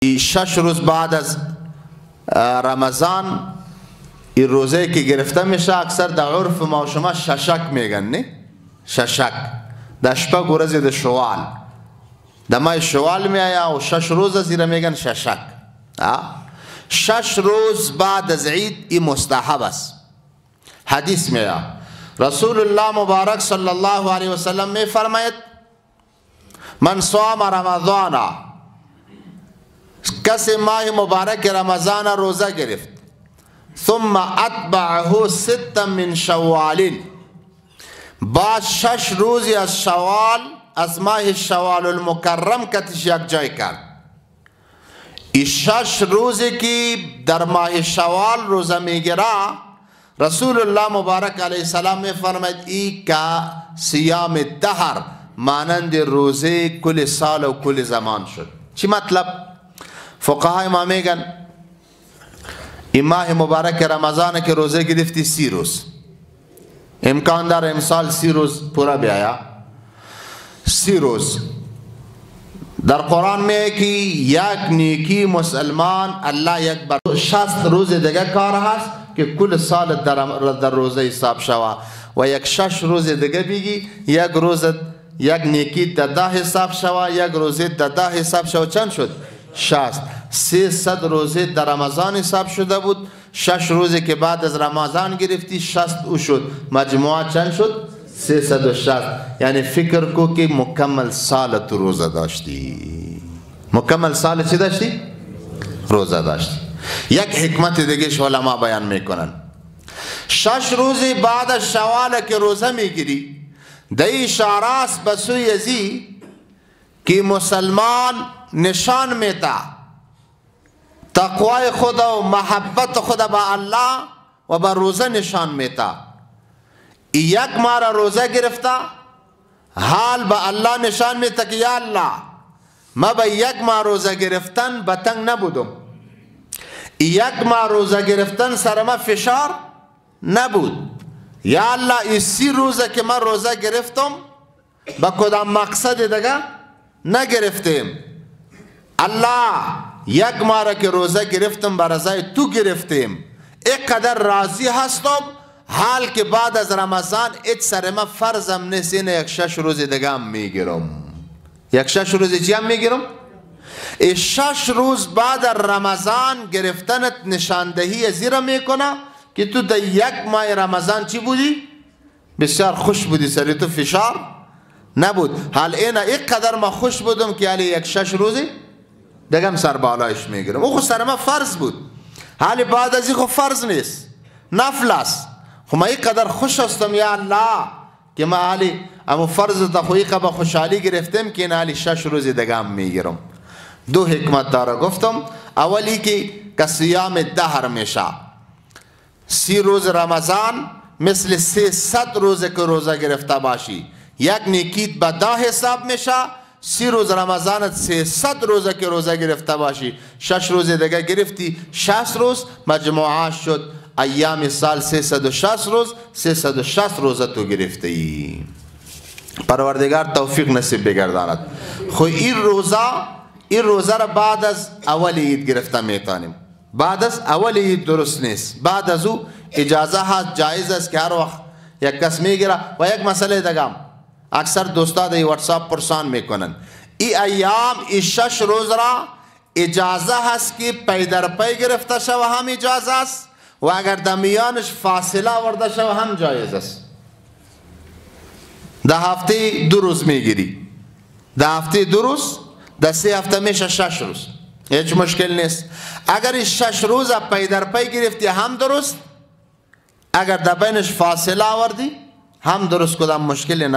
6 روز بعد از رمضان این روزه که گرفته میشه اکثر در عرف ما شما ششک میگن، نه؟ ششک در شپږ ورځې د شوال د ماه شوال میآیا و 6 روز زیره میگن ششک. 6 روز بعد از عید این مستحب است. حدیث میآیا رسول الله مبارک صلی الله علیه وسلم می فرماید من صام رمضان، کسی ماه مبارک رمضان روزه گرفت، ثم اتبعه 6 من شوال، بعد 6 روزی از شوال از ماه شوال المکرم کتش یک جای کرد. این 6 روزی که در ماه شوال روزه میگیره رسول الله مبارک علیه السلام می فرماید ای که صیام دهر مانند روزه کل سال و کل زمان شد. چی مطلب؟ فقهای ما میگن این ماه مبارک رمضان که روزه گرفتی 30 روز، امکان داره امسال 30 روز پورا بیایا. 30 روز در قرآن میگه که یک نیکی مسلمان الله یک بر 60 روز دیگه کار هست که کل سال در روزه حساب شوه و یک 6 روز دیگه بگی یک روز یک نیکی در 10 حساب شوه، یک روزه در 10 حساب شوه. چند شد؟ 60. 300 روزه در رمضان حساب شده بود، 6 روزه که بعد از رمضان گرفتی 60 او شد، مجموعه چند شد؟ 360. یعنی فکر کو که مکمل سال تو روزه داشتی. مکمل سال چی داشتی؟ روزه داشتی. یک حکمت دیگه علما بیان میکنن 6 روز بعد از شوال که روزه میگیری دی اشاره است به سوی ازی که مسلمان نشان میده تقوای خود و محبت خود به الله و به روزه نشان میده. یک ماه روزه گرفته حال به الله نشان میده که یا الله ما به یک ماه روزه گرفتن به تنگ نبودم، یک ماه روزه گرفتن سر ما فشار نبود، یا الله این 30 روزه که من روزه گرفتم با کدام مقصد دیگه نگرفتیم، الله یک ماه که روزه گرفتم بر رضای تو گرفتیم، اینقدر راضی هستم حال که بعد از رمضان ایت سر ما فرضم نیست اینه یک 6 روز دیگه هم میگیرم. یک 6 روز چی هم میگیرم؟ 6 روز بعد رمضان گرفتنت نشاندهی زیرا میکنه که تو در یک ماه رمضان چی بودی؟ بسیار خوش بودی، سری تو فشار نبود. حال اینا اینقدر ما خوش بودم که حالی یک 6 روزی دیگم سر بالایش میگیرم. او خود سر ما فرض بود، حالی بعد از این خود فرض نیست، نفل است. خب ما اینقدر خوش هستم یا الله که ما حالی اما فرض تا خویی که با خوشحالی گرفتم که این حالی 6 روزی دیگه هم میگیرم. 2 حکمت داره گفتم. اولی که صیام دهر میشه، 30 روز رمضان مثل 300 روزه که روزه گرفته باشی یک نیکیت به 10 حساب میشه. 30 روز رمضانت 300 روزه که روزه گرفته باشی 6 روز دیگه گرفتی 60 روز، مجموعه شد ایام سال 360 روز. 360 روزه تو گرفته ای. پروردگار توفیق نصیب بگرداند. خو این روزه را بعد از اول عید گرفته میتونیم. بعد از اول عید درست نیست، بعد از او اجازه هست، جایز است که هر وقت یک کس میگیره. و یک مسئله دیگه اکثر دوستا در واتساپ پرسان میکنن این ایام این 6 روز را اجازه هست که پی در پی گرفته شو هم اجازه است و اگر در میانش فاصله آورده شو هم جایز است. در هفته 2 روز میگیری، در هفته 2 روز، در 3 هفته میشه 6 روز، هیچ مشکل نیست. اگر این 6 روز پی در پی گرفتی هم درست، اگر در بینش فاصله آوردی هم درست، کدام مشکلی نداره.